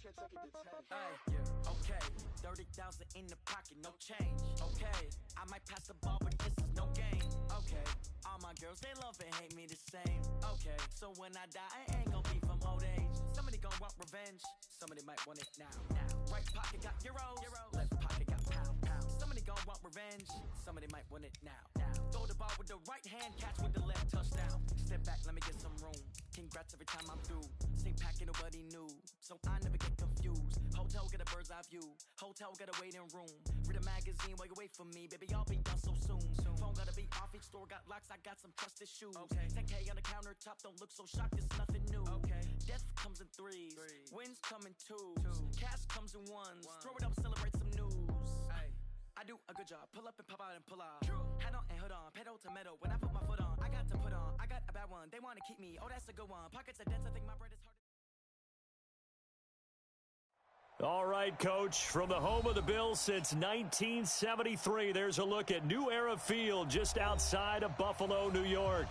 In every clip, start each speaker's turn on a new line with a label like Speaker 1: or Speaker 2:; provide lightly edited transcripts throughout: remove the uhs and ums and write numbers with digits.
Speaker 1: Hey, yeah, okay, 30,000 in the pocket, no change. Okay, I might pass the ball, but this is no game. Okay, all my girls, they love and hate me the same. Okay, so when I die, I ain't gonna be from old age. Somebody gonna want revenge, somebody might want it now. Right pocket got euros, left pocket got pounds. Somebody gonna want revenge, somebody might want it now. Throw the ball with the right hand, catch with the left, touchdown. Step back, let me get some room. Congrats every time I'm through. Same packet, nobody knew, so I never get confused. Hotel get a bird's eye view. Hotel get a waiting room. Read a magazine while you wait for me, baby. I'll be done so soon. Phone gotta be off. Each store got locks. I got some trusted shoes. Okay. 10K on the countertop. Don't look so shocked. It's nothing new. Okay. Death comes in threes. Wins come in twos. Cash comes in ones. Throw it up, celebrate some news. Ay. I do a good job. Pull up and pop out and pull out. Head on and hood on. Pedal to metal. When I put my foot on, I got to put on. I got a bad one. They want to keep me. Oh, that's a good one. Pockets are dense. I think my bread is hard.
Speaker 2: All right, Coach, from the home of the Bills since 1973, there's a look at New Era Field just outside of Buffalo, New York.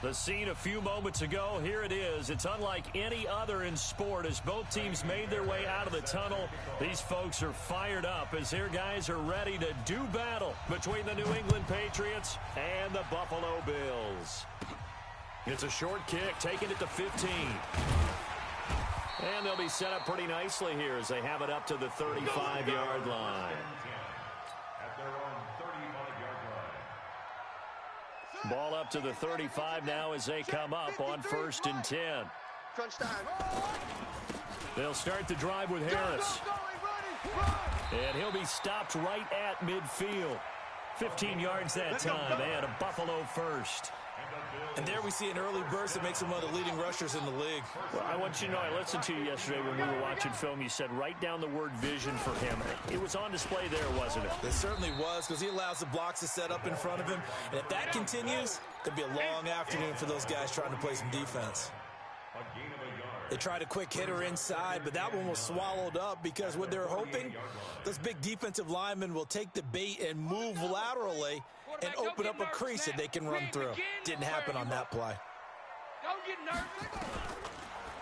Speaker 2: The scene a few moments ago, here it is. It's unlike any other in sport as both teams made their way out of the tunnel. These folks are fired up as their guys are ready to do battle between the New England Patriots and the Buffalo Bills. It's a short kick, taking it to 15. And they'll be set up pretty nicely here as they have it up to the 35-yard line.
Speaker 3: At their own 35-yard line.
Speaker 2: Ball up to the 35 now as they come up on 1st and 10.
Speaker 4: Crunch time.
Speaker 2: They'll start the drive with Harris. And he'll be stopped right at midfield. 15 yards that time. They had a Buffalo first.
Speaker 5: And there we see an early burst that makes him one of the leading rushers in the league.
Speaker 2: Well, I want you to know, I listened to you yesterday when we were watching film. You said write down the word vision for him. It was on display there, wasn't it?
Speaker 5: It certainly was, because he allows the blocks to set up in front of him. And if that continues, it'll be a long afternoon for those guys trying to play some defense. They tried a quick hitter inside, but that one was swallowed up because what they're hoping, those big defensive linemen will take the bait and move laterally and open up a crease that they can run through. Didn't happen on that play.
Speaker 6: Don't get nervous.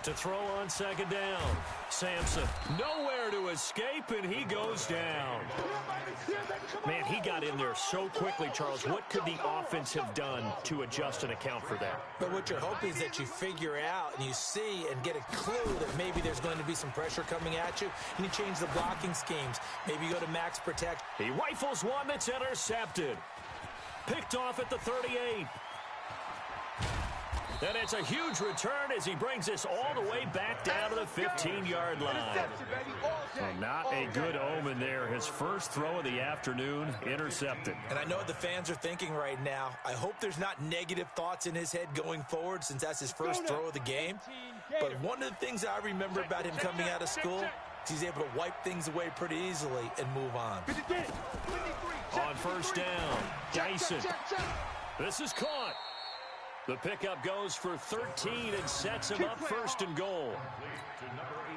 Speaker 2: To throw on 2nd down. Sampson, nowhere to escape, and he goes down. Man, he got in there so quickly, Charles. What could the offense have done to adjust and account for that?
Speaker 5: But what you're hoping is that you figure out and you see and get a clue that maybe there's going to be some pressure coming at you, and you change the blocking schemes. Maybe you go to max protect.
Speaker 2: He rifles one that's intercepted. Picked off at the 38. And it's a huge return as he brings this all the way back down to the 15-yard line. Well, not a good omen there. His first throw of the afternoon, intercepted.
Speaker 5: And I know what the fans are thinking right now. I hope there's not negative thoughts in his head going forward since that's his first throw of the game. But one of the things I remember about him coming out of school is he's able to wipe things away pretty easily and move on.
Speaker 2: On 1st down, Dyson. This is caught. The pickup goes for 13 and sets him up 1st and goal.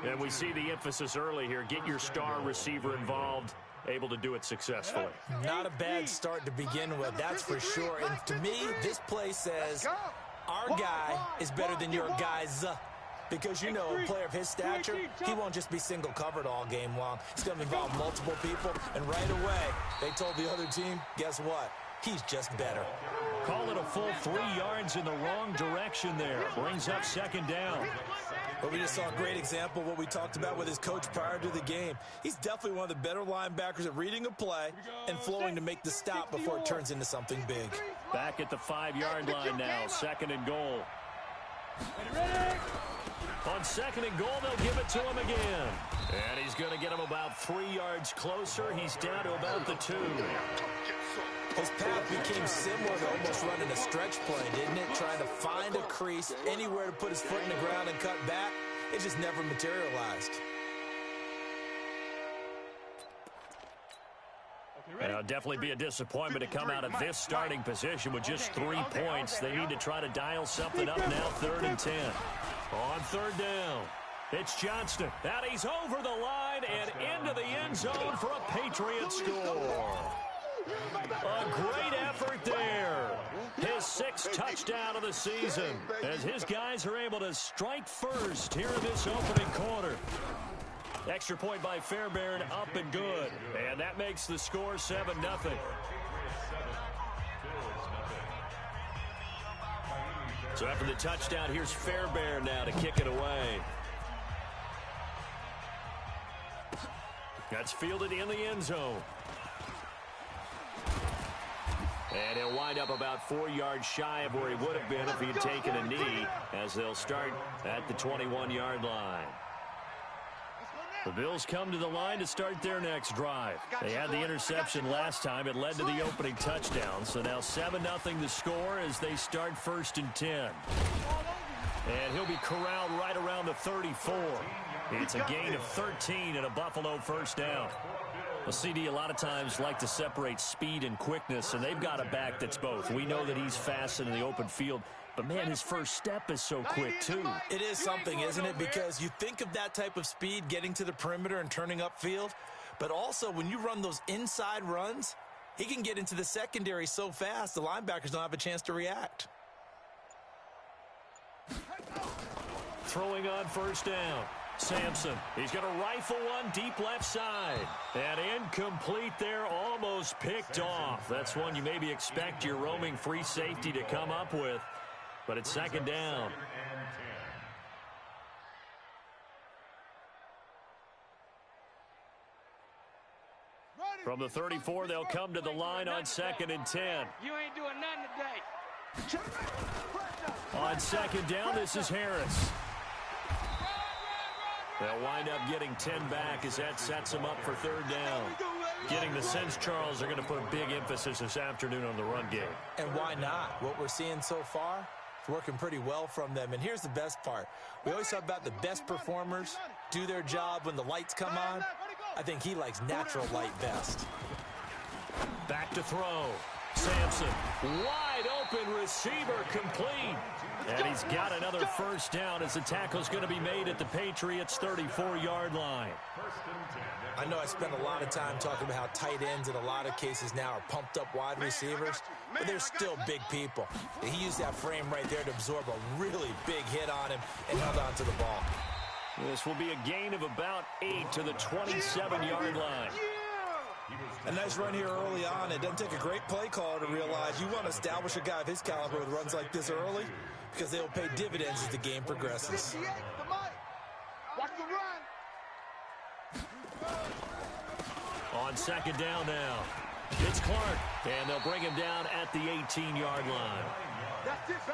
Speaker 2: And we see the emphasis early here. Get your star receiver involved, able to do it successfully.
Speaker 5: Not a bad start to begin with, that's for sure. And to me, this play says our guy is better than your guy's. Because, you know, a player of his stature, he won't just be single covered all game long. He's going to involve multiple people. And right away, they told the other team, guess what? He's just better.
Speaker 2: Call it a full 3 yards in the wrong direction there. Brings up 2nd down.
Speaker 5: But we just saw a great example of what we talked about with his coach prior to the game. He's definitely one of the better linebackers at reading a play and flowing to make the stop before it turns into something big.
Speaker 2: Back at the 5-yard line now, 2nd and goal. On 2nd and goal, they'll give it to him again. And he's going to get him about 3 yards closer. He's down to about the 2.
Speaker 5: His path became similar to almost running a stretch play, didn't it? Trying to find a crease, anywhere to put his foot in the ground and cut back. It just never materialized.
Speaker 2: It'll definitely be a disappointment to come out of this starting position with just 3 points. They need to try to dial something up now, 3rd and 10. On 3rd down, it's Johnston. And he's over the line and into the end zone for a Patriot score. A great effort there. His 6th touchdown of the season as his guys are able to strike first here in this opening quarter. Extra point by Fairbairn, up and good. And that makes the score 7-0. So after the touchdown, here's Fairbairn now to kick it away. That's fielded in the end zone. And he'll wind up about 4 yards shy of where he would have been if he had taken a knee, as they'll start at the 21-yard line. The Bills come to the line to start their next drive. They had the interception last time. It led to the opening touchdown. So now 7-0 the score as they start 1st and 10. And he'll be corralled right around the 34. It's a gain of 13 and a Buffalo first down. Well, CD, a lot of times like to separate speed and quickness, and they've got a back that's both. We know that he's fast in the open field, but, man, his first step is so quick, too.
Speaker 5: It is something, isn't it? Because you think of that type of speed getting to the perimeter and turning upfield, but also when you run those inside runs, he can get into the secondary so fast the linebackers don't have a chance to react.
Speaker 2: Throwing on first down. Sampson, he's going to rifle one deep left side. And incomplete there, almost picked off. That's one you maybe expect your roaming free safety to come up with. But it's 2nd down. From the 34, they'll come to the line on 2nd and 10.
Speaker 6: You ain't doing nothing today.
Speaker 2: On 2nd down, this is Harris. They'll wind up getting 10 back as that sets them up for 3rd down. Getting the sense, Charles, are going to put a big emphasis this afternoon on the run game.
Speaker 5: And why not? What we're seeing so far is working pretty well from them. And here's the best part. We always talk about the best performers do their job when the lights come on. I think he likes natural light best.
Speaker 2: Back to throw. Sampson, wide open receiver, complete. And he's got another first down as the tackle's going to be made at the Patriots' 34-yard line.
Speaker 5: I know I spent a lot of time talking about how tight ends in a lot of cases now are pumped up wide receivers, but they're still big people. And he used that frame right there to absorb a really big hit on him and held on to the ball.
Speaker 2: This will be a gain of about 8 to the 27-yard line.
Speaker 5: A nice run here early on. It doesn't take a great play caller to realize you want to establish a guy of his caliber with runs like this early because they'll pay dividends as the game progresses.
Speaker 6: Watch the run.
Speaker 2: On 2nd down now, it's Clark, and they'll bring him down at the 18-yard line.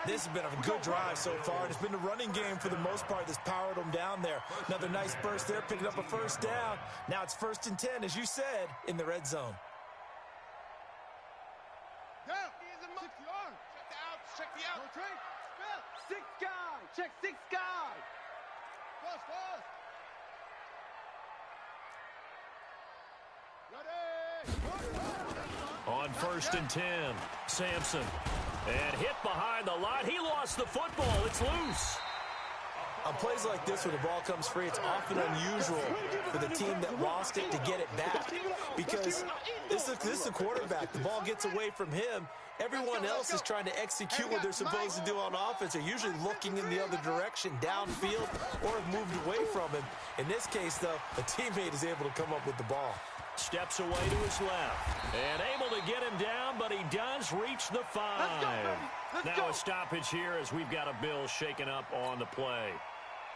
Speaker 5: This has been a good drive so far. It's been the running game for the most part that's powered them down there. Another nice burst there, picking up a first down. Now it's 1st and 10, as you said, in the red zone.
Speaker 6: Check the out. Six guys. Check 6 guys.
Speaker 2: On 1st and 10, Sampson. And hit behind the line. He lost the football. It's loose.
Speaker 5: On plays like this where the ball comes free, it's often unusual for the team that lost it to get it back. Because this is a quarterback. The ball gets away from him. Everyone else is trying to execute what they're supposed to do on offense. They're usually looking in the other direction, downfield, or have moved away from him. In this case, though, a teammate is able to come up with the ball.
Speaker 2: Steps away to his left. And able to get him down, but he does reach the 5. Now a stoppage here as we've got a Bill shaken up on the play.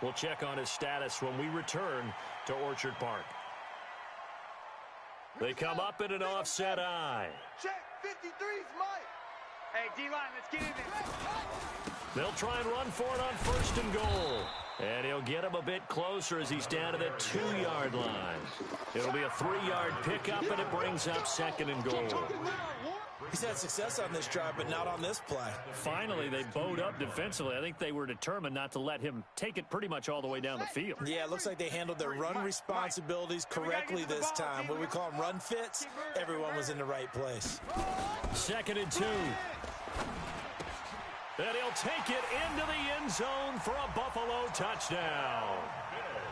Speaker 2: We'll check on his status when we return to Orchard Park. They come up in an offset eye.
Speaker 6: Check 53's Mike. Hey, D-line, let's get in there.
Speaker 2: They'll try and run for it on 1st and goal. And he'll get him a bit closer as he's down to the 2-yard line. It'll be a 3-yard pickup, and it brings up 2nd and goal.
Speaker 5: He's had success on this drive, but not on this play.
Speaker 2: Finally, they bowed up defensively. I think they were determined not to let him take it pretty much all the way down the field.
Speaker 5: Yeah, it looks like they handled their run responsibilities correctly this time. What we call them run fits, everyone was in the right place.
Speaker 2: 2nd and 2. And he'll take it into the end zone for a Buffalo touchdown.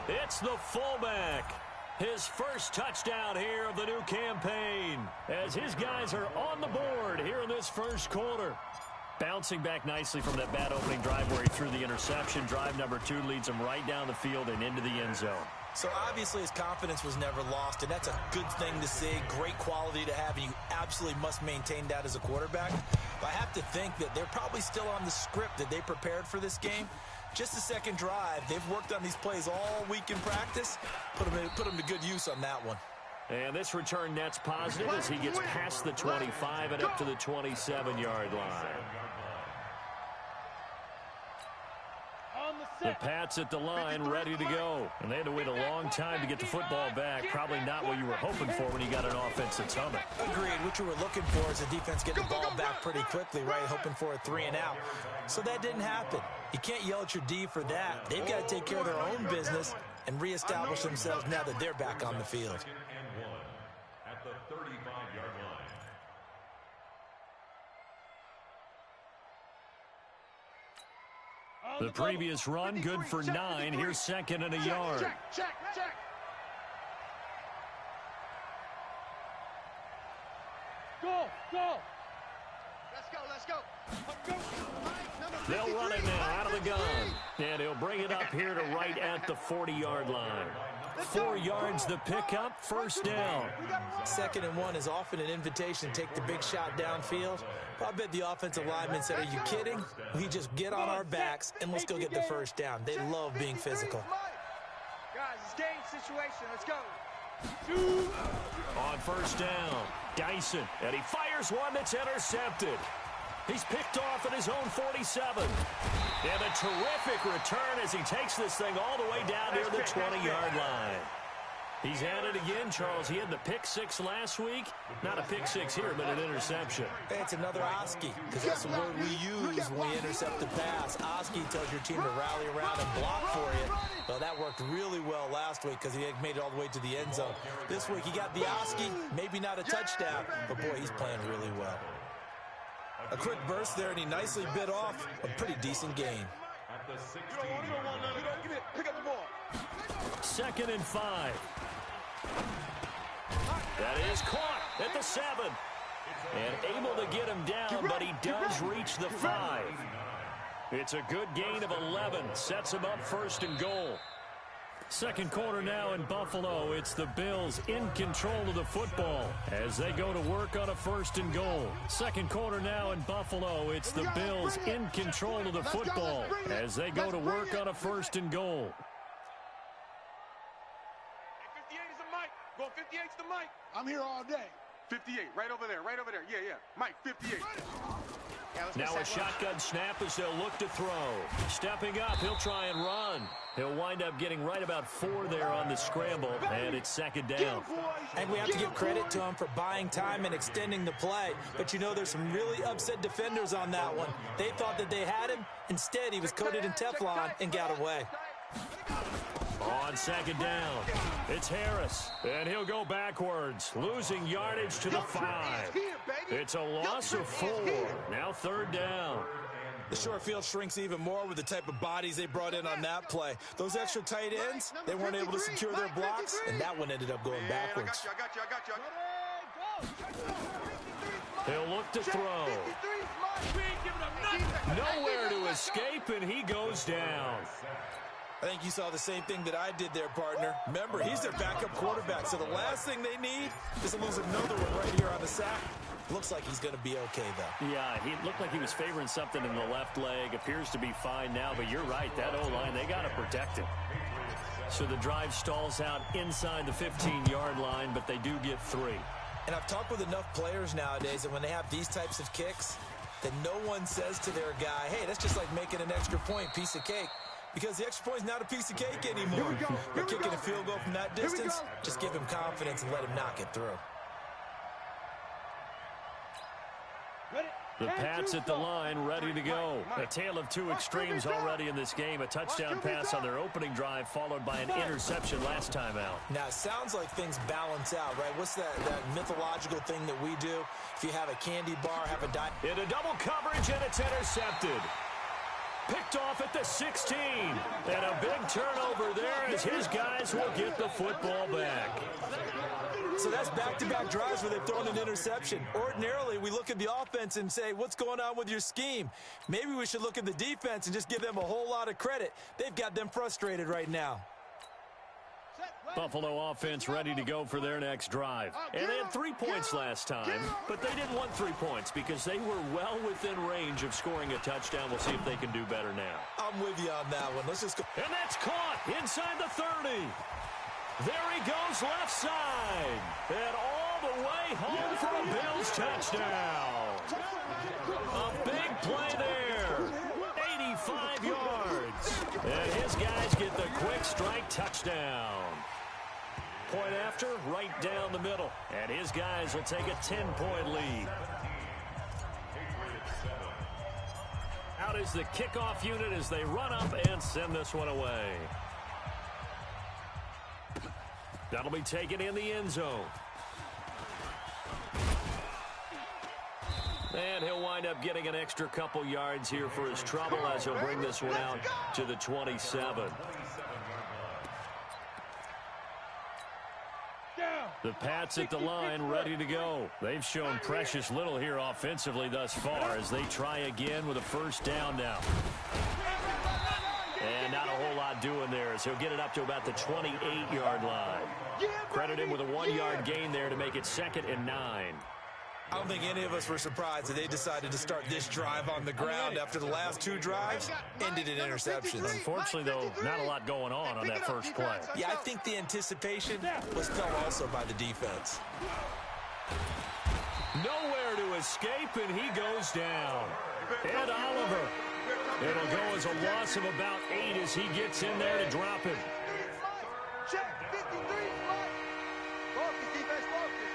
Speaker 2: It's the fullback. His first touchdown here of the new campaign as his guys are on the board here in this first quarter. Bouncing back nicely from that bad opening drive where he threw the interception. Drive number 2 leads him right down the field and into the end zone.
Speaker 5: So obviously his confidence was never lost, and that's a good thing to see, great quality to have, and you absolutely must maintain that as a quarterback. But I have to think that they're probably still on the script that they prepared for this game. Just the second drive, they've worked on these plays all week in practice. Put them to good use on that one.
Speaker 2: And this return net's positive as he gets past the 25 and up to the 27-yard line. The Pats at the line, ready to go. And they had to wait a long time to get the football back. Probably not what you were hoping for when you got an offense that's humming.
Speaker 5: Agreed. What you were looking for is the defense get the ball back pretty quickly, right? Hoping for a 3 and out. So that didn't happen. You can't yell at your D for that. They've got to take care of their own business and reestablish themselves now that they're back on the field.
Speaker 3: At the 35-yard line.
Speaker 2: The previous run, good for 9. Here's second and a yard.
Speaker 6: Check. Go. Let's go.
Speaker 2: They'll run it now out of the gun. And he'll bring it up here to right at the 40-yard line. 4 yards the pickup, first down.
Speaker 5: 2nd and 1 is often an invitation to take the big shot downfield. I bet the offensive lineman said, are you kidding? We just get on our backs and let's go get the first down. They love being physical.
Speaker 6: Guys, it's game situation. Let's go.
Speaker 2: On first down, Dyson, and he fires one that's intercepted. He's picked off at his own 47. And a terrific return as he takes this thing all the way down near the 20-yard line. He's at it again, Charles. He had the pick 6 last week. Not a pick 6 here, but an interception.
Speaker 5: It's another Oski, because that's the word we use when we intercept the pass. Oski tells your team to rally around and block for you. Well, that worked really well last week because he had made it all the way to the end zone. This week he got the Oski, maybe not a touchdown, but boy, he's playing really well. A quick burst there, and he nicely bit off a pretty decent gain.
Speaker 3: At the 16.
Speaker 6: Pick up the ball.
Speaker 2: 2nd and 5. That is caught at the 7. And able to get him down, but he does reach the 5. It's a good gain of 11. Sets him up first and goal. Second quarter now in Buffalo. It's the Bills in control of the football as they go to work on a first and goal. Second quarter now in Buffalo. It's the Bills in control of the football as they go to work on a first and goal.
Speaker 4: 58 is the mic. Going 58's the mic.
Speaker 7: I'm here all day.
Speaker 4: 58, right over there. Yeah. Mike, 58.
Speaker 2: Now a shotgun snap as they'll look to throw. Stepping up, he'll try and run. He'll wind up getting right about 4 there on the scramble, and it's 2nd down.
Speaker 5: And we have to give credit to him for buying time and extending the play. But you know, there's some really upset defenders on that one. They thought that they had him. Instead, he was coated in Teflon and got away.
Speaker 2: On 2nd down, it's Harris, and he'll go backwards, losing yardage to the 5. It's a loss of 4. Now 3rd down.
Speaker 5: The short field shrinks even more with the type of bodies they brought in on that play. Those extra tight ends, they weren't able to secure their blocks, and that one ended up going backwards.
Speaker 4: I got you.
Speaker 2: He'll look to throw. Nowhere to escape, and he goes down.
Speaker 5: I think you saw the same thing that I did there, partner. Remember, he's their backup quarterback, so the last thing they need is to lose another one right here on the sack. Looks like he's going to be okay, though.
Speaker 2: Yeah, he looked like he was favoring something in the left leg. Appears to be fine now, but you're right. That O-line, they got to protect him. So the drive stalls out inside the 15-yard line, but they do get 3.
Speaker 5: And I've talked with enough players nowadays that when they have these types of kicks, that no one says to their guy, hey, that's just like making an extra point, piece of cake. Because the extra point is not a piece of cake anymore. You're kicking a field goal from that distance, just give him confidence and let him knock it through.
Speaker 2: The Pats at the line, ready to go. A tale of 2 extremes already in this game. A touchdown pass on their opening drive, followed by an interception last time out.
Speaker 5: Now, it sounds like things balance out, right? What's that mythological thing that we do? If you have a candy bar, have a diet.
Speaker 2: Into double coverage, and it's intercepted. Picked off at the 16. And a big turnover there as his guys will get the football back.
Speaker 5: So that's back-to-back drives where they've thrown an interception. Ordinarily, we look at the offense and say, what's going on with your scheme? Maybe we should look at the defense and just give them a whole lot of credit. They've got them frustrated right now.
Speaker 2: Buffalo offense ready to go for their next drive. And they had 3 points last time, but they didn't want 3 points because they were well within range of scoring a touchdown. We'll see if they can do better now.
Speaker 5: I'm with you on that one. Let's just go.
Speaker 2: And that's caught inside the 30. There he goes left side. And all the way home for a Bills touchdown. A big play there. 85 yards. And his guys get the quick strike touchdown. Point after, right down the middle. And his guys will take a 10-point lead. Out is the kickoff unit as they run up and send this one away. That'll be taken in the end zone. And he'll wind up getting an extra couple yards here for his trouble as he'll bring this one out to the 27. The Pats at the line ready to go. They've shown precious little here offensively thus far as they try again with a first down now. And not a whole lot doing there as he'll get it up to about the 28-yard line. Credit him with a 1-yard gain there to make it 2nd and 9.
Speaker 5: I don't think any of us were surprised that they decided to start this drive on the ground after the last 2 drives ended in interceptions.
Speaker 2: Unfortunately, though, not a lot going on that first play.
Speaker 5: Yeah, I think the anticipation was felt also by the defense.
Speaker 2: Nowhere to escape, and he goes down. Ed Oliver. It'll go as a loss of about 8 as he gets in there to drop him.
Speaker 6: Check 53, focus, defense, focus.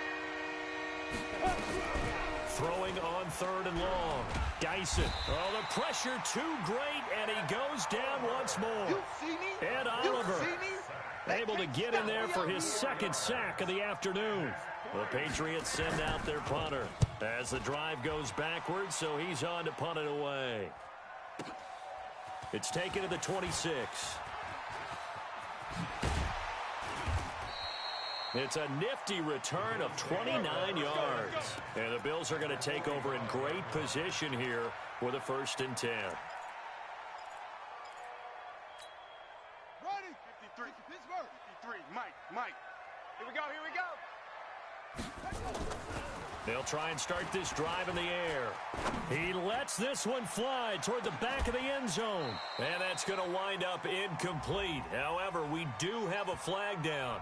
Speaker 2: Throwing on 3rd and long. Geisen. Oh, the pressure too great, and he goes down once more. Ed Oliver able to get in there for his 2nd sack of the afternoon. The Patriots send out their punter as the drive goes backwards, so he's on to punt it away. It's taken to the 26. It's a nifty return of 29 yards. And the Bills are going to take over in great position here with a 1st and 10.
Speaker 4: Ready? 53. Pittsburgh. 53. Mike.
Speaker 6: Here we go.
Speaker 2: They'll try and start this drive in the air. He lets this one fly toward the back of the end zone. And that's going to wind up incomplete. However, we do have a flag down.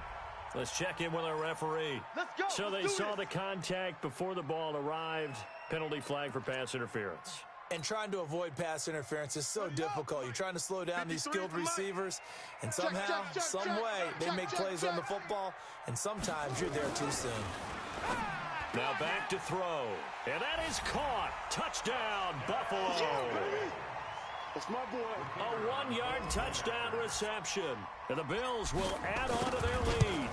Speaker 2: Let's check in with our referee.
Speaker 6: Let's go.
Speaker 2: So they saw the contact before the ball arrived. Penalty flag for pass interference.
Speaker 5: And trying to avoid pass interference is so difficult. You're trying to slow down these skilled receivers, and somehow, some way, they make plays on the football, and sometimes you're there too soon.
Speaker 2: Now back to throw. And that is caught. Touchdown, Buffalo.
Speaker 4: That's my boy.
Speaker 2: A 1-yard touchdown reception. And the Bills will add on to their lead.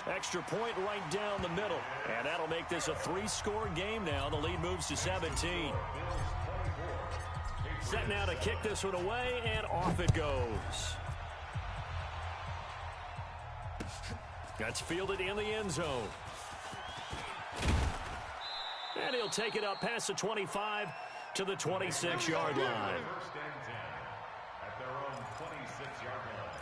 Speaker 2: Extra point right down the middle. And that'll make this a 3-score game now. The lead moves to 17. Set now to kick this one away, and off it goes. That's fielded in the end zone. And he'll take it up past the 25 to the 26-yard line.
Speaker 3: 1st and 10 at their own 26-yard line.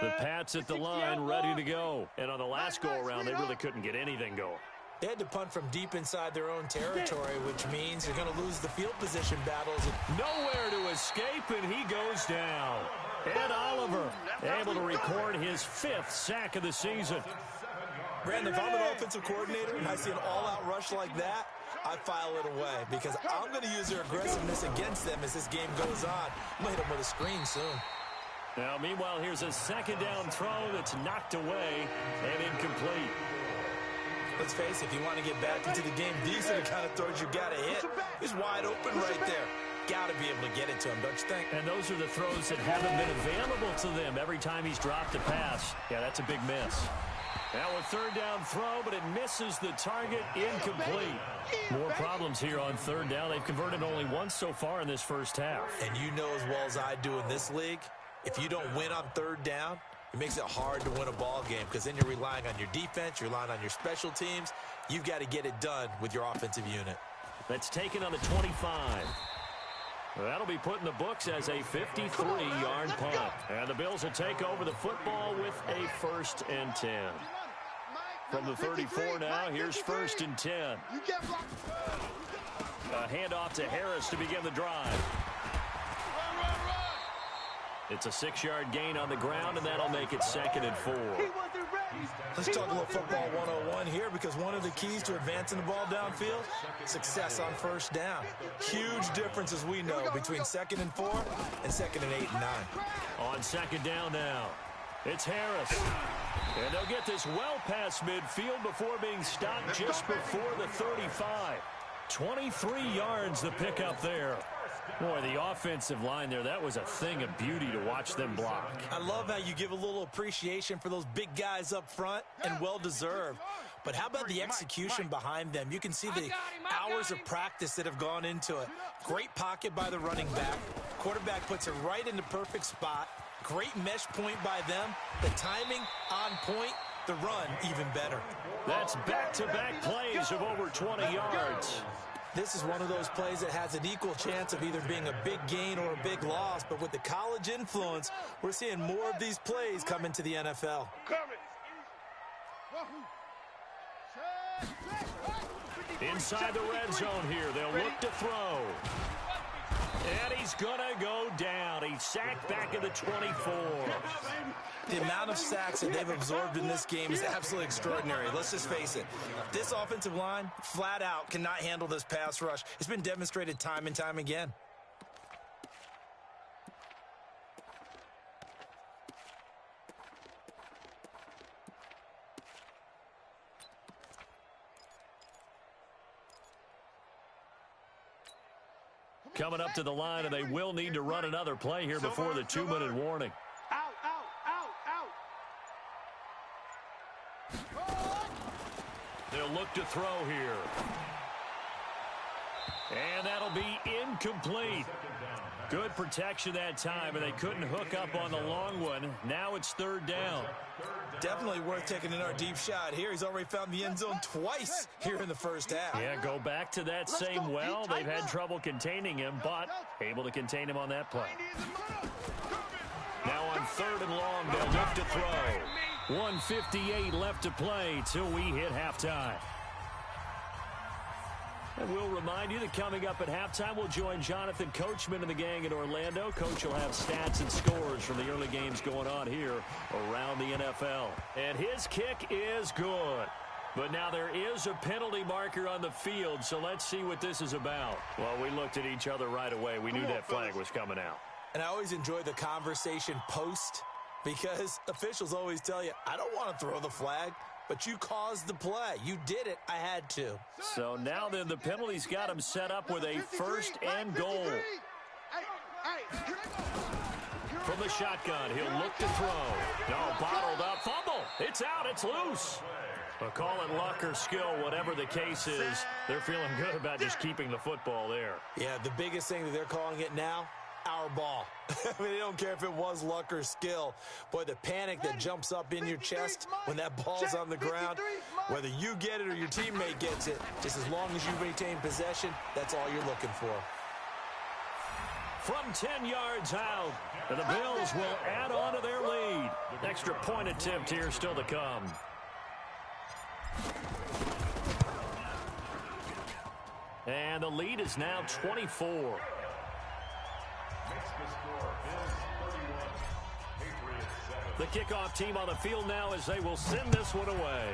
Speaker 2: The Pats at the line ready to go. And on the last go-around, they really couldn't get anything going.
Speaker 5: They had to punt from deep inside their own territory, which means they're going to lose the field position battles.
Speaker 2: Nowhere to escape, and he goes down. Ed Oliver able to record his 5th sack of the season.
Speaker 5: Brandon, if I'm an offensive coordinator and I see an all-out rush like that, I file it away because I'm going to use their aggressiveness against them as this game goes on. I'm going to hit them with a screen soon.
Speaker 2: Now, meanwhile, here's a 2nd down throw that's knocked away and incomplete.
Speaker 5: Let's face it, if you want to get back into the game, these are the kind of throws you got to hit. He's wide open right there. Got to be able to get it to him, don't you think?
Speaker 2: And those are the throws that haven't been available to them every time he's dropped a pass. Yeah, that's a big miss. Now a 3rd down throw, but it misses the target, incomplete. More problems here on 3rd down. They've converted only once so far in this first half.
Speaker 5: And you know as well as I do in this league, if you don't win on 3rd down, It makes it hard to win a ball game because then you're relying on your defense, you're relying on your special teams. You've got to get it done with your offensive unit.
Speaker 2: That's taken on the 25. That'll be put in the books as a 53-yard punt. And the Bills will take over the football with a 1st and 10. From the 34 now, here's 1st and 10. A handoff to Harris to begin the drive. It's a 6-yard gain on the ground, and that'll make it 2nd and 4.
Speaker 5: Let's talk a little football 101 here, because one of the keys to advancing the ball downfield, success on 1st down. Huge difference, as we know, between 2nd and 4 and 2nd and 8 and 9.
Speaker 2: On 2nd down now, it's Harris. And they'll get this well past midfield before being stopped just before the 35. 23 yards the pickup there. Boy, the offensive line there, that was a thing of beauty to watch them block.
Speaker 5: I love how you give a little appreciation for those big guys up front, and well-deserved. But how about the execution behind them? You can see the hours of practice that have gone into it. Great pocket by the running back. Quarterback puts it right in the perfect spot. Great mesh point by them. The timing on point. The run even better.
Speaker 2: That's back-to-back plays of over 20 yards.
Speaker 5: This is one of those plays that has an equal chance of either being a big gain or a big loss. But with the college influence, we're seeing more of these plays come into the NFL.
Speaker 2: Inside the red zone here, they'll look to throw. And he's going to go down. He's sacked back at the 24.
Speaker 5: The amount of sacks that they've absorbed in this game is absolutely extraordinary. Let's just face it. This offensive line, flat out, cannot handle this pass rush. It's been demonstrated time and time again.
Speaker 2: Coming up to the line, and they will need to run another play here before the 2-minute warning. They'll look to throw here. And that'll be incomplete. Good protection that time, and they couldn't hook up on the long one. Now it's 3rd down.
Speaker 5: Definitely worth taking in our deep shot here. He's already found the end zone twice here in the 1st half.
Speaker 2: Yeah, go back to that same well. They've had trouble containing him, but able to contain him on that play. Now on 3rd and long, they'll look to throw. 1:58 left to play till we hit halftime. And we'll remind you that coming up at halftime, we'll join Jonathan Coachman and the gang in Orlando. Coach will have stats and scores from the early games going on here around the NFL. And his kick is good. But now there is a penalty marker on the field, so let's see what this is about. Well, we looked at each other right away. We knew that flag was coming out.
Speaker 5: And I always enjoy the conversation post, because officials always tell you, I don't want to throw the flag, but you caused the play. You did it. I had to.
Speaker 2: So now then, the penalty's got him set up with a 1st and goal. From the shotgun, he'll look to throw. No, bottled up. Fumble. It's out. It's loose. But call it luck or skill, whatever the case is, they're feeling good about just keeping the football there.
Speaker 5: Yeah, the biggest thing that they're calling it now, our ball. I mean, they don't care if it was luck or skill. Boy, the panic that jumps up in your chest when that ball's on the ground, whether you get it or your teammate gets it, just as long as you maintain possession, that's all you're looking for.
Speaker 2: From 10 yards out, and the Bills will add on to their lead. Extra point attempt here still to come. And the lead is now 24. The kickoff team on the field now as they will send this one away.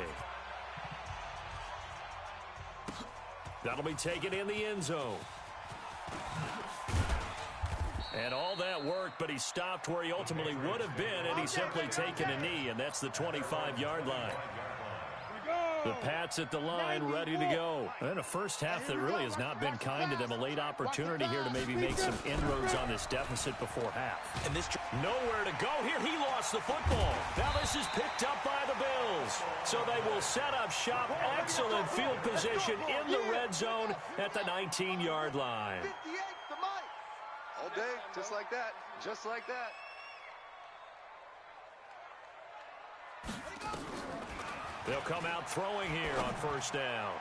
Speaker 2: That'll be taken in the end zone. And all that worked, but he stopped where he ultimately would have been, and he's simply taken a knee, and that's the 25-yard line. The Pats at the line, ready to go. And a first half that really has not been kind to them. A late opportunity here to maybe make some inroads on this deficit before half.
Speaker 5: And this
Speaker 2: nowhere to go here. He lost the football. Now this is picked up by the Bills. So they will set up shop. Excellent field position in the red zone at the 19-yard line.
Speaker 6: All day, just like that. Just like that.
Speaker 2: They'll come out throwing here on first down.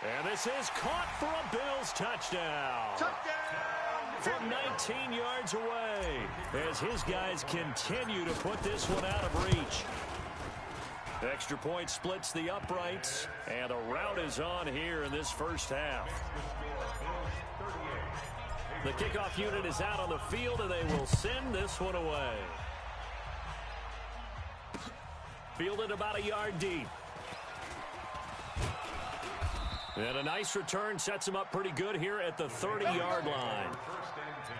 Speaker 2: And this is caught for a Bills touchdown. From 19 yards away as his guys continue to put this one out of reach. Extra point splits the uprights, and a rout is on here in this first half. The kickoff unit is out on the field, and they will send this one away. Fielded about a yard deep. And a nice return sets him up pretty good here at the 30-yard line.
Speaker 3: First and 10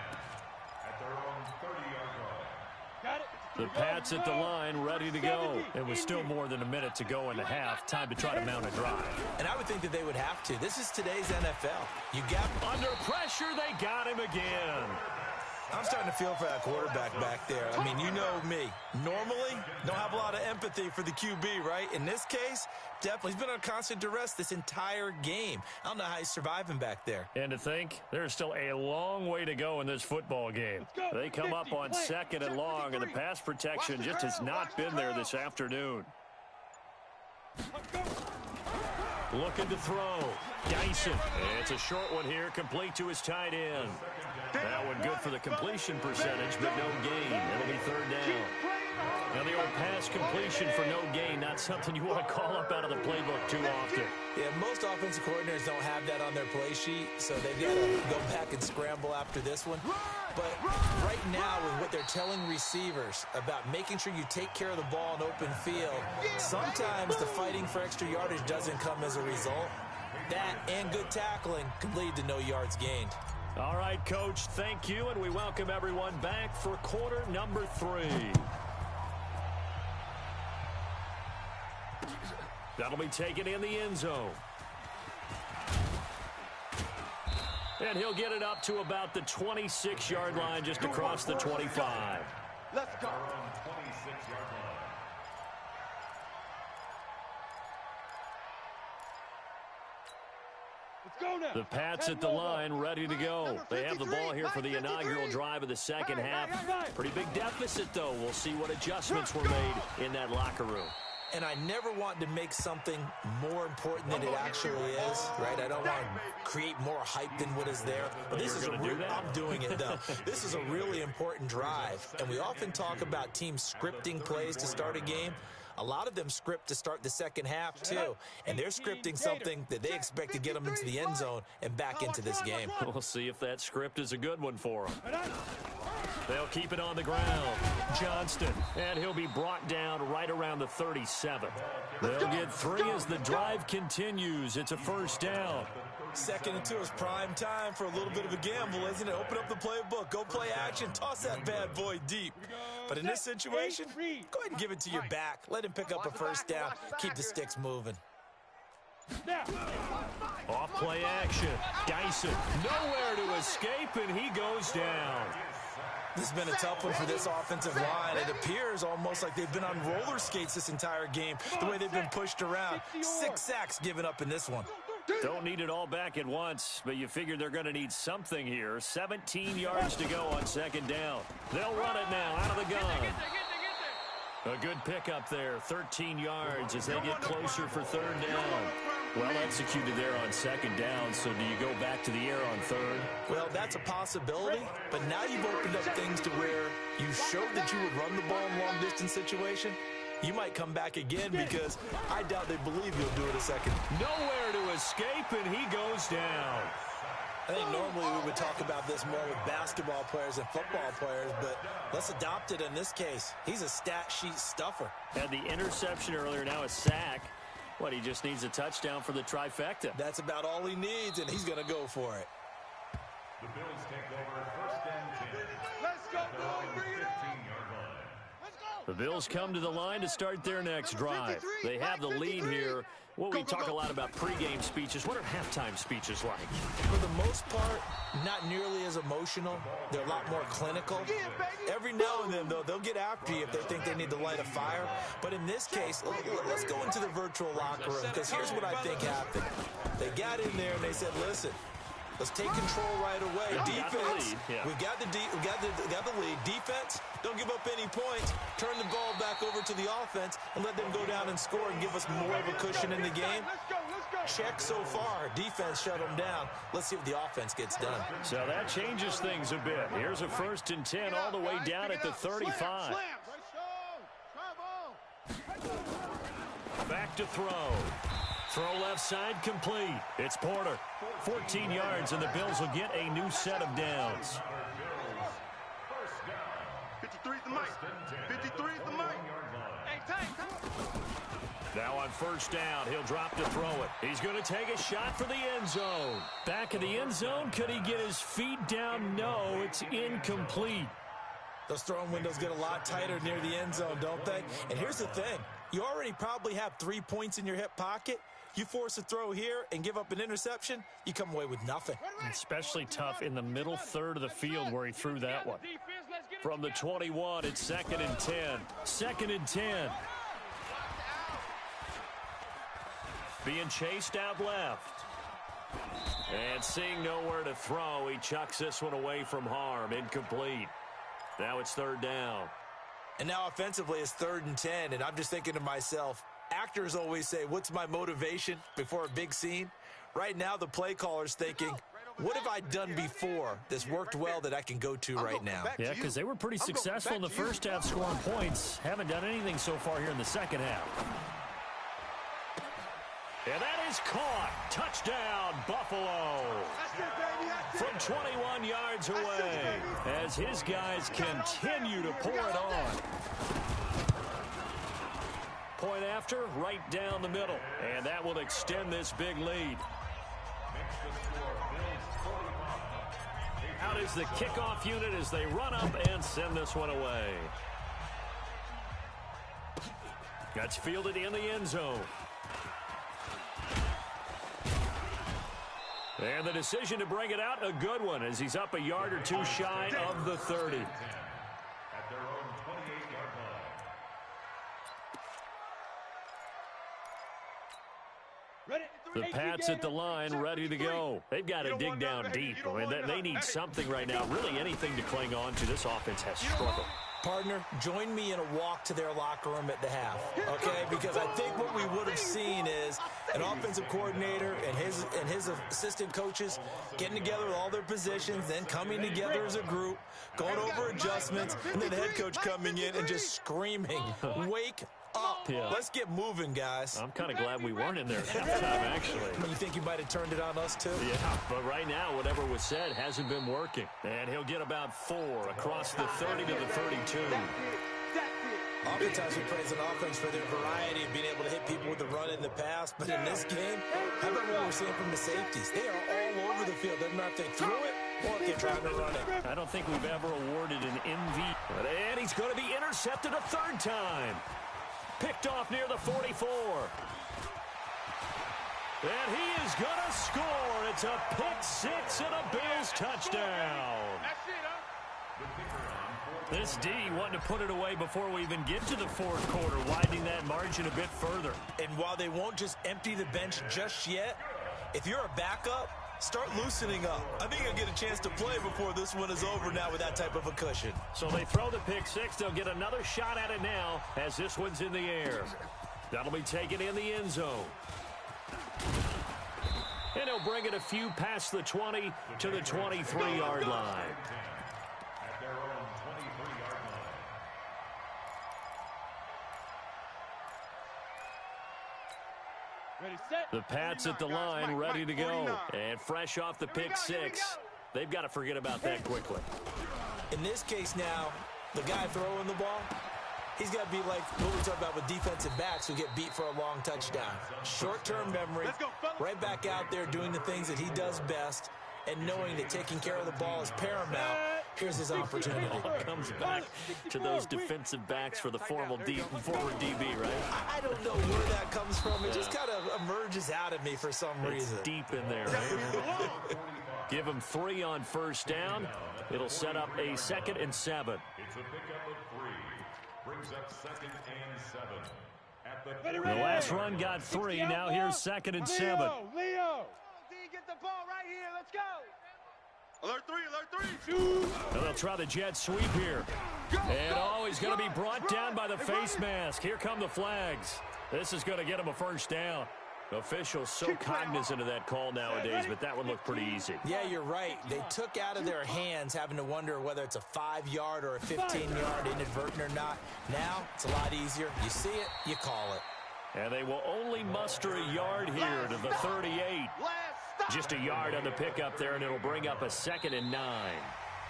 Speaker 3: at their own 30-yard line.
Speaker 6: Got it.
Speaker 2: The Pats at the line, ready to go. It was still more than a minute to go in the half. Time to try to mount a drive.
Speaker 5: And I would think that they would have to. This is today's NFL. You got
Speaker 2: under pressure. They got him again.
Speaker 5: I'm starting to feel for that quarterback back there. I mean, you know me. Normally, don't have a lot of empathy for the QB, right? In this case, definitely. He's been on constant duress this entire game. I don't know how he's surviving back there.
Speaker 2: And to think, there's still a long way to go in this football game. They come up on second and long, and the pass protection just has not been there this afternoon. Looking to throw. Dyson. It's a short one here, complete to his tight end. That one good for the completion percentage, but no gain. It'll be third down. Now the old pass completion for no gain, not something you want to call up out of the playbook too often.
Speaker 5: Yeah, most offensive coordinators don't have that on their play sheet, so they've got to go back and scramble after this one. But right now, with what they're telling receivers about making sure you take care of the ball in open field, sometimes the fighting for extra yardage doesn't come as a result. That and good tackling can lead to no yards gained.
Speaker 2: All right, Coach, thank you, and we welcome everyone back for quarter number 3. That'll be taken in the end zone. And he'll get it up to about the 26-yard line, just across the 25.
Speaker 6: Let's go.
Speaker 3: 26-yard line.
Speaker 2: The Pats at the line, ready to go. They have the ball here for the inaugural drive of the second half. Pretty big deficit, though. We'll see what adjustments were made in that locker room.
Speaker 5: And I never want to make something more important than it actually is, right? I don't want to create more hype than what is there. But this is I'm doing it, though. This is a really important drive. And we often talk about teams scripting plays to start a game. A lot of them script to start the second half, too. And they're scripting something that they expect to get them into the end zone and back into this game.
Speaker 2: We'll see if that script is a good one for them. They'll keep it on the ground. Johnston, and he'll be brought down right around the 37. They'll get 3 as the drive continues. It's a first down.
Speaker 5: Second and 2 is prime time for a little bit of a gamble, isn't it? Open up the playbook, go play action, toss that bad boy deep. But in this situation, go ahead and give it to your back. Let him pick up a first down, keep the sticks moving.
Speaker 2: Off play action. Dyson, nowhere to escape, and he goes down.
Speaker 5: This has been a tough one for this offensive line. It appears almost like they've been on roller skates this entire game, the way they've been pushed around. 6 sacks given up in this one.
Speaker 2: Don't need it all back at once, but you figure they're going to need something here. 17 yards to go on second down. They'll run it now out of the gun. A good pickup there, 13 yards as they get closer for third down. Well executed there on second down, so do you go back to the air on third?
Speaker 5: Well, that's a possibility, but now you've opened up things to where you showed that you would run the ball in long-distance situation. You might come back again because I doubt they believe you'll do it a second.
Speaker 2: Nowhere to escape, and he goes down.
Speaker 5: I think normally we would talk about this more with basketball players and football players, but let's adopt it in this case. He's a stat sheet stuffer.
Speaker 2: Had the interception earlier, now a sack. What, he just needs a touchdown for the trifecta.
Speaker 5: That's about all he needs, and he's going to go for it.
Speaker 3: The Bills take over first and 10.
Speaker 6: Let's go, boy. Bring it on.
Speaker 3: 15-yard line.
Speaker 6: Let's go.
Speaker 2: The Bills come to the line to start their next drive. They have the lead here. Well, we talk a lot about pregame speeches. What are halftime speeches like?
Speaker 5: For the most part, not nearly as emotional. They're a lot more clinical. Every now and then, though, they'll get after you if they think they need to light a fire. But in this case, let's go into the virtual locker room, because here's what I think happened. They got in there and they said, listen, Let's take control right away. Defense, we've got the lead. Defense, don't give up any points. Turn the ball back over to the offense and let them go down and score and give us more of a cushion in the game. Check so far. Defense shut them down. Let's see what the offense gets done.
Speaker 2: So that changes things a bit. Here's a 1st and 10 all the way down at the 35. Back to throw. Throw left side complete. It's Porter. 14 yards, and the Bills will get a new set of downs.
Speaker 4: 53 is the mic. 53 is the mic. Hey, Tank, come on.
Speaker 2: Now on 1st down, he'll drop to throw it. He's going to take a shot for the end zone. Back in the end zone, could he get his feet down? No, it's incomplete.
Speaker 5: Those throwing windows get a lot tighter near the end zone, don't they? And here's the thing. You already probably have 3 points in your hip pocket. You force a throw here and give up an interception, you come away with nothing.
Speaker 2: Especially tough in the middle third of the field where he threw that one. From the 21, it's 2nd and 10. 2nd and 10. Being chased out left. And seeing nowhere to throw, he chucks this one away from harm. Incomplete. Now it's 3rd down.
Speaker 5: And now offensively it's 3rd and 10, and I'm just thinking to myself, actors always say, what's my motivation before a big scene? Right now the play caller's thinking, what have I done before that's worked well that I can go to right now?
Speaker 2: Yeah, because they were pretty successful in the first half scoring points. Haven't done anything so far here in the second half. And that is caught. Touchdown, Buffalo. From 21 yards away as his guys continue to pour it on. Point after, right down the middle. And that will extend this big lead. Out is the kickoff unit as they run up and send this one away. That's fielded in the end zone. And the decision to bring it out, a good one, as he's up a yard or two shy of the 30.
Speaker 3: At their own 28-yard line.
Speaker 2: The Pats at the line, ready to go. They've got to dig down deep. I mean, they need something right now, really anything to cling on to. This offense has struggled.
Speaker 5: Partner, join me in a walk to their locker room at the half, okay? Because I think what we would have seen is an offensive coordinator and his assistant coaches getting together with all their positions, then coming together as a group, going over adjustments, and then the head coach coming in and just screaming, wake up.
Speaker 2: Yeah.
Speaker 5: Let's get moving, guys.
Speaker 2: I'm kind of glad we weren't in there at halftime, actually.
Speaker 5: You think you might have turned it on us, too?
Speaker 2: Yeah, but right now, whatever was said hasn't been working. And he'll get about 4 across the 30 to the 32.
Speaker 5: Oftentimes we praise an offense for their variety of being able to hit people with the run and the pass, but in this game, how about what we're seeing from the safeties? They are all over the field. Doesn't matter if they threw it or if they're trying to run it.
Speaker 2: I don't think we've ever awarded an MVP. And he's going to be intercepted a 3rd time. Picked off near the 44. And he is going to score. It's a pick-6 and a Bills touchdown. This D wanting to put it away before we even get to the 4th quarter, widening that margin a bit further.
Speaker 5: And while they won't just empty the bench just yet, if you're a backup, start loosening up. I think you'll get a chance to play before this one is over now with that type of a cushion.
Speaker 2: So they throw the pick-6. They'll get another shot at it now as this one's in the air. That'll be taken in the end zone. And he'll bring it a few past the 20 to the 23-yard line.
Speaker 3: At their own 23-yard line.
Speaker 2: The Pats at the line, ready to go. And fresh off the pick-6. They've got to forget about that quickly.
Speaker 5: In this case now, the guy throwing the ball, he's got to be like what we talk about with defensive backs who get beat for a long touchdown. Short-term memory, right back out there doing the things that he does best, and knowing that taking care of the ball is paramount. Here's his opportunity.
Speaker 2: It all comes back to those defensive backs for the forward DB, right?
Speaker 5: I don't know where that comes from. It just kind of emerges out of me for some reason.
Speaker 2: It's deep in there, right? Give him 3 on 1st down. It'll set up a 2nd and 7.
Speaker 3: It's a pickup of 3. Brings up 2nd and 7. At the
Speaker 2: The last run got 3. Now here's 2nd and 7.
Speaker 6: Leo! D, get the the ball right here. Let's go.
Speaker 4: Alert three.
Speaker 2: Now they'll try the jet sweep here. And he's going to be brought down by the face mask. Here come the flags. This is going to get him a first down. Officials so cognizant of that call nowadays, but that one looked pretty easy.
Speaker 5: Yeah, you're right. They took out of their hands having to wonder whether it's a 5-yard or a 15-yard inadvertent or not. Now, it's a lot easier. You see it, you call it.
Speaker 2: And they will only muster a yard here to the 38. Just a yard on the pickup there, and it'll bring up a 2nd and 9.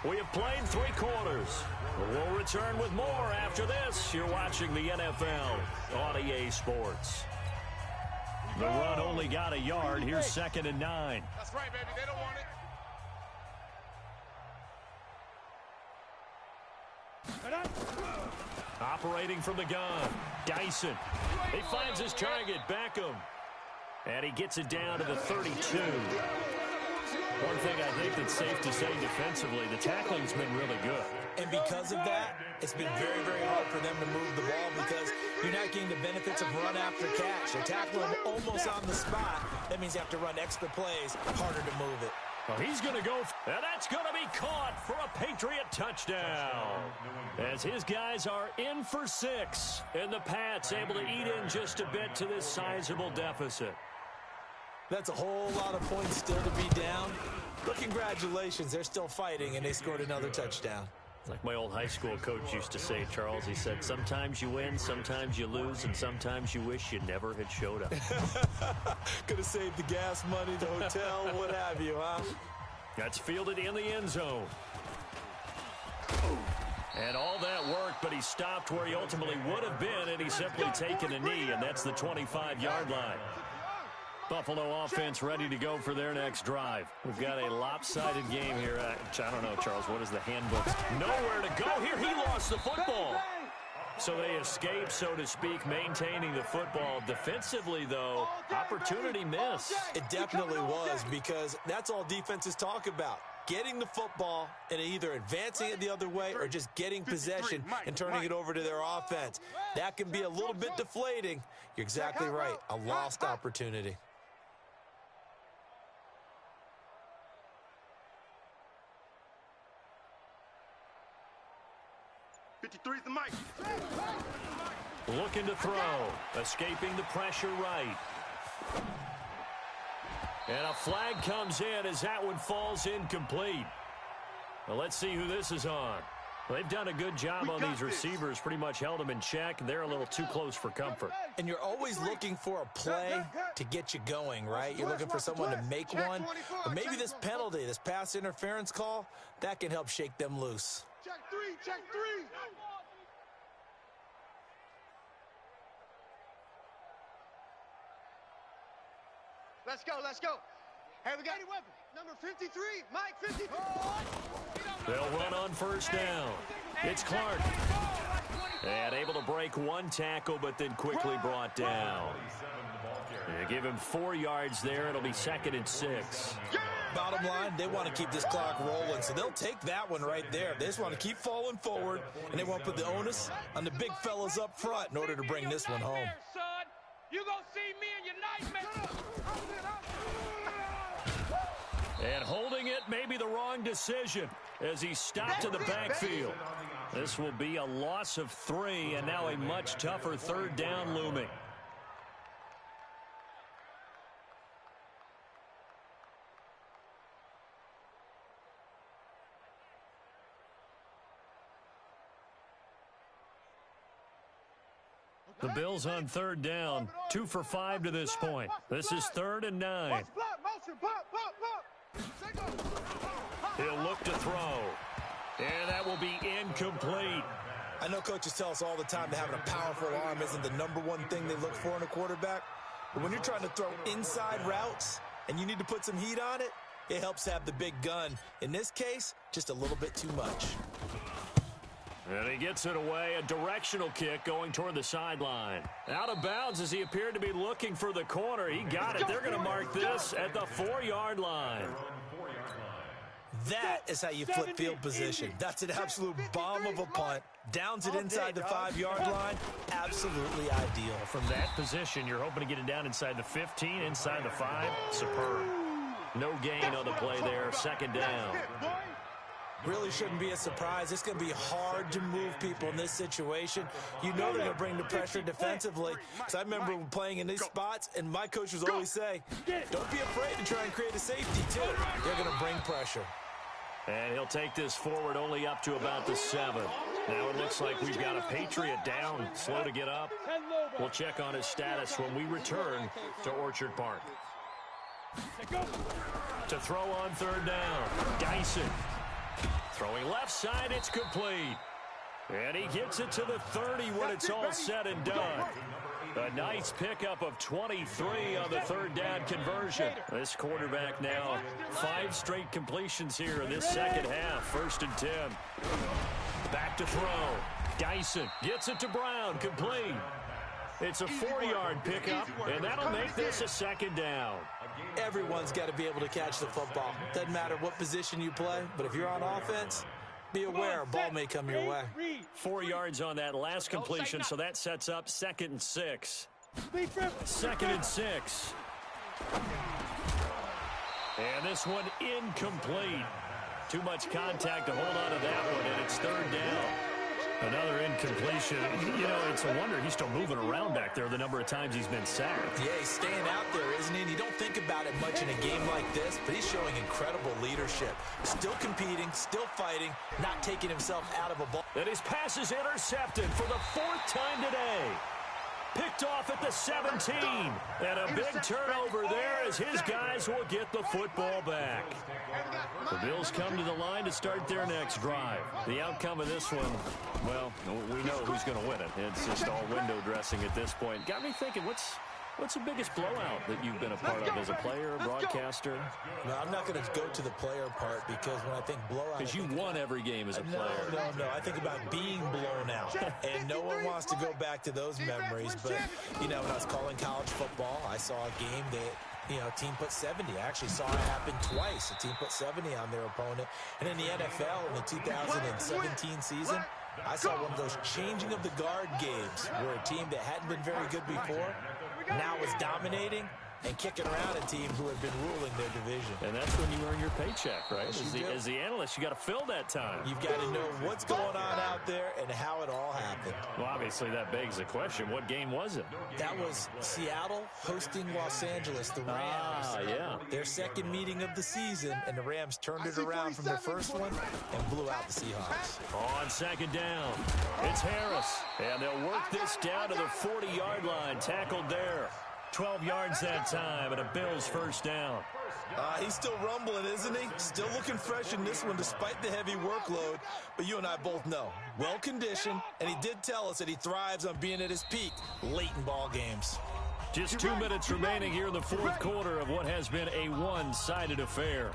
Speaker 2: We have played 3 quarters. We'll return with more after this. You're watching the NFL on EA Sports. The run only got a yard. Here's 2nd and 9.
Speaker 4: That's right, baby. They don't want it.
Speaker 2: Operating from the gun. Dyson. He finds his target. Beckham. And he gets it down to the 32. One thing I think that's safe to say defensively, the tackling's been really good.
Speaker 5: And because of that, it's been very, very hard for them to move the ball because you're not getting the benefits of run after catch. They tackle him almost on the spot. That means you have to run extra plays, harder to move it.
Speaker 2: Well, he's going to go, and that's going to be caught for a Patriot touchdown. As his guys are in for 6, and the Pats able to eat in just a bit to this sizable deficit.
Speaker 5: That's a whole lot of points still to be down. But congratulations, they're still fighting, and they scored another touchdown.
Speaker 2: Like my old high school coach used to say, Charles, he said, sometimes you win, sometimes you lose, and sometimes you wish you never had showed up.
Speaker 5: Could have saved the gas money, the hotel, what have you, huh?
Speaker 2: That's fielded in the end zone. And all that worked, but he stopped where he ultimately would have been, and he's simply taken a knee, and that's the 25-yard line. Buffalo offense ready to go for their next drive. We've got a lopsided game here. I don't know, Charles, what is the handbook? Nowhere to go here. He lost the football. So they escape, so to speak, maintaining the football. Defensively, though, opportunity miss.
Speaker 5: It definitely was because that's all defenses talk about. Getting the football and either advancing it the other way or just getting possession and turning it over to their offense. That can be a little bit deflating. You're exactly right. A lost opportunity.
Speaker 4: The mic.
Speaker 2: Looking to throw. Escaping the pressure right. And a flag comes in as that one falls incomplete. Well, let's see who this is on. Well, they've done a good job on these receivers. Pretty much held them in check. They're a little too close for comfort.
Speaker 5: And you're always looking for a play to get you going, right? You're looking for someone to make one. But maybe this penalty, this pass interference call, that can help shake them loose.
Speaker 4: Check three.
Speaker 6: Let's go. Hey, we got any weapon? Number 53, Mike 53.
Speaker 2: They'll run on first down. It's Clark. And able to break one tackle, but then quickly brought down. They give him 4 yards there. It'll be 2nd and 6.
Speaker 5: Bottom line, they want to keep this clock rolling, so they'll take that one right there. They just want to keep falling forward, and they want to put the onus on the big fellas up front in order to bring this one home.
Speaker 6: You gonna see me in your nightmare.
Speaker 2: And holding it may be the wrong decision as he stopped to the backfield. This will be a loss of 3, and now a much tougher 3rd down looming. The Bills on 3rd down, 2 for 5 to this point. This is 3rd and 9. He'll look to throw, and that will be incomplete.
Speaker 5: I know coaches tell us all the time that having a powerful arm isn't the #1 thing they look for in a quarterback. But when you're trying to throw inside routes and you need to put some heat on it, it helps have the big gun. In this case, just a little bit too much.
Speaker 2: And he gets it away, a directional kick going toward the sideline. Out of bounds as he appeared to be looking for the corner. He got it. They're going to mark this at the 4-yard line.
Speaker 5: That is how you flip field position. That's an absolute bomb of a punt. Downs it inside the 5-yard line. Absolutely ideal.
Speaker 2: From that position, you're hoping to get it down inside the 15, inside the 5. Superb. No gain on the play there. Second down.
Speaker 5: Really shouldn't be a surprise. It's going to be hard to move people in this situation. You know they're going to bring the pressure defensively. So I remember playing in these spots, and my coaches always say, don't be afraid to try and create a safety, too. They're going to bring pressure.
Speaker 2: And he'll take this forward only up to about the 7. Now it looks like we've got a Patriot down, slow to get up. We'll check on his status when we return to Orchard Park. To throw on third down, Dyson. Throwing left side, it's complete. And he gets it to the 30 when it's all said and done. A nice pickup of 23 on the third down conversion. This quarterback now 5 straight completions here in this second half. 1st and 10. Back to throw. Dyson gets it to Brown. Complete. It's a 4-yard pickup, and that'll make this a second down.
Speaker 5: Everyone's got to be able to catch the football. Doesn't matter what position you play, but if you're on offense, be aware a ball may come your way.
Speaker 2: 4 yards on that last completion, so that sets up 2nd and 6. 2nd and 6. And this one incomplete. Too much contact to hold on to that one, and it's 3rd down. Another incompletion. You know, it's a wonder he's still moving around back there the number of times he's been sacked.
Speaker 5: Yeah, he's staying out there, isn't he? And you don't think about it much in a game like this, but he's showing incredible leadership. Still competing, still fighting, not taking himself out of a ball.
Speaker 2: And his pass is intercepted for the 4th time today. Picked off at the 17. And a big turnover there as his guys will get the football back. The Bills come to the line to start their next drive. The outcome of this one, well, we know who's going to win it. It's just all window dressing at this point. Got me thinking, what's the biggest blowout that you've been a part of as a player, broadcaster?
Speaker 5: No, I'm not going to go to the player part because when I think blowout...
Speaker 2: Because you won every game as a player.
Speaker 5: No. I think about being blown out. And no one wants to go back to those memories. But, you know, when I was calling college football, I saw a game that, you know, a team put 70. I actually saw it happen twice. A team put 70 on their opponent. And in the NFL, in the 2017 season, I saw one of those changing of the guard games where a team that hadn't been very good before now was dominating and kicking around a team who had been ruling their division.
Speaker 2: And that's when you earn your paycheck, right?
Speaker 5: Yes,
Speaker 2: as the analyst, you got to fill that time.
Speaker 5: You've got to know what's going on out there and how it all happened.
Speaker 2: Well, obviously, that begs the question, what game was it?
Speaker 5: That was Seattle hosting Los Angeles, the Rams.
Speaker 2: Ah, yeah.
Speaker 5: Their second meeting of the season, and the Rams turned it around from their first one and blew out the Seahawks.
Speaker 2: On 2nd down, it's Harris. And they'll work this down to the 40-yard line. Tackled there. 12 yards that time, and a Bills 1st down.
Speaker 5: He's still rumbling, isn't he? Still looking fresh in this one despite the heavy workload. But you and I both know, well-conditioned, and he did tell us that he thrives on being at his peak late in ball games.
Speaker 2: Just 2 minutes remaining here in the 4th quarter of what has been a one-sided affair.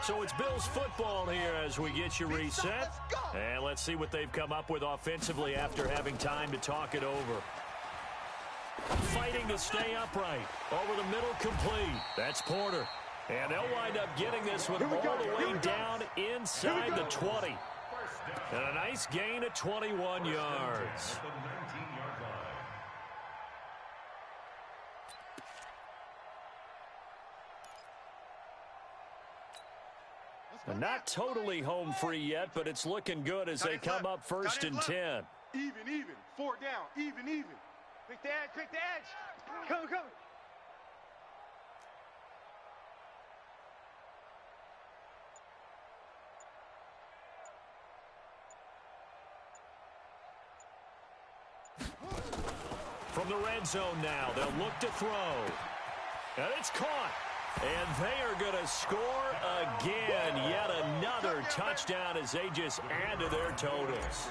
Speaker 2: So it's Bills football here as we get you reset. And let's see what they've come up with offensively after having time to talk it over. Fighting to stay upright. Over the middle, complete. That's Porter. And they'll wind up getting this one all the way down inside the 20. And a nice gain of 21 yards. Not totally home free yet, but it's looking good as they come up 1st and 10.
Speaker 4: Even. 4 down. Even.
Speaker 6: Quick the edge. Come.
Speaker 2: From the red zone now, they'll look to throw. And it's caught. And they are going to score again. Yet another touchdown as they just add to their totals.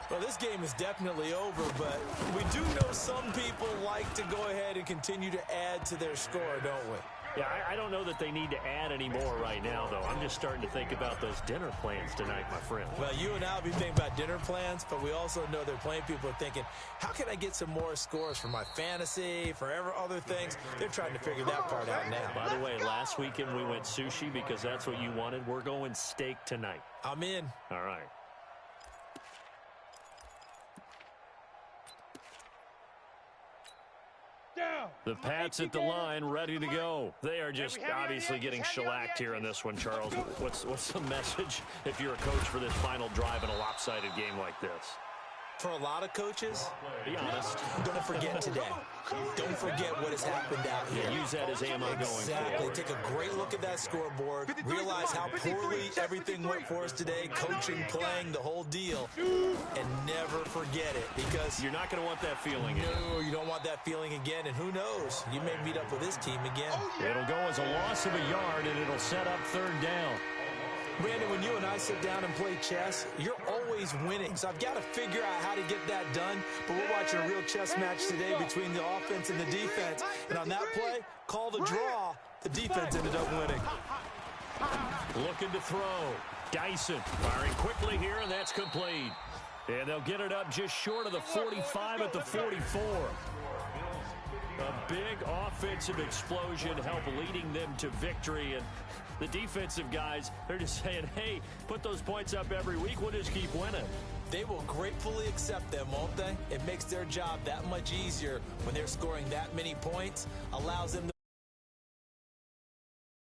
Speaker 5: Well, this game is definitely over, but we do know some people like to go ahead and continue to add to their score, don't we?
Speaker 2: Yeah, I don't know that they need to add any more right now, though. I'm just starting to think about those dinner plans tonight, my friend.
Speaker 5: Well, you and I will be thinking about dinner plans, but we also know there are plenty of people are thinking, how can I get some more scores for my fantasy, for other things? They're trying to figure that part out now.
Speaker 2: By the way, last weekend we went sushi because that's what you wanted. We're going steak tonight.
Speaker 5: I'm in.
Speaker 2: All right. The Pats at the line, ready to go. They are just obviously getting shellacked here in this one, Charles. What's the message if you're a coach for this final drive in a lopsided game like this?
Speaker 5: For a lot of coaches,
Speaker 2: be honest,
Speaker 5: don't forget today. Don't forget what has happened out here.
Speaker 2: Use that as ammo going
Speaker 5: Exactly.
Speaker 2: forward.
Speaker 5: Take a great look at that scoreboard. Realize how poorly everything went for us today. Coaching, playing, the whole deal. And never forget it, because
Speaker 2: you're not going to want that feeling again.
Speaker 5: No, you don't want that feeling again. And who knows? You may meet up with this team again.
Speaker 2: It'll go as a loss of a yard, and it'll set up third down.
Speaker 5: Brandon, when you and I sit down and play chess, you're always winning. So I've got to figure out how to get that done. But we're watching a real chess match today between the offense and the defense. And on that play, call the draw. The defense ended up winning.
Speaker 2: Looking to throw. Dyson firing quickly here, and that's complete. And they'll get it up just short of the 45 at the 44. A big offensive explosion helped leading them to victory. And the defensive guys, they're just saying, hey, put those points up every week. We'll just keep winning.
Speaker 5: They will gratefully accept them, won't they? It makes their job that much easier when they're scoring that many points. Allows them to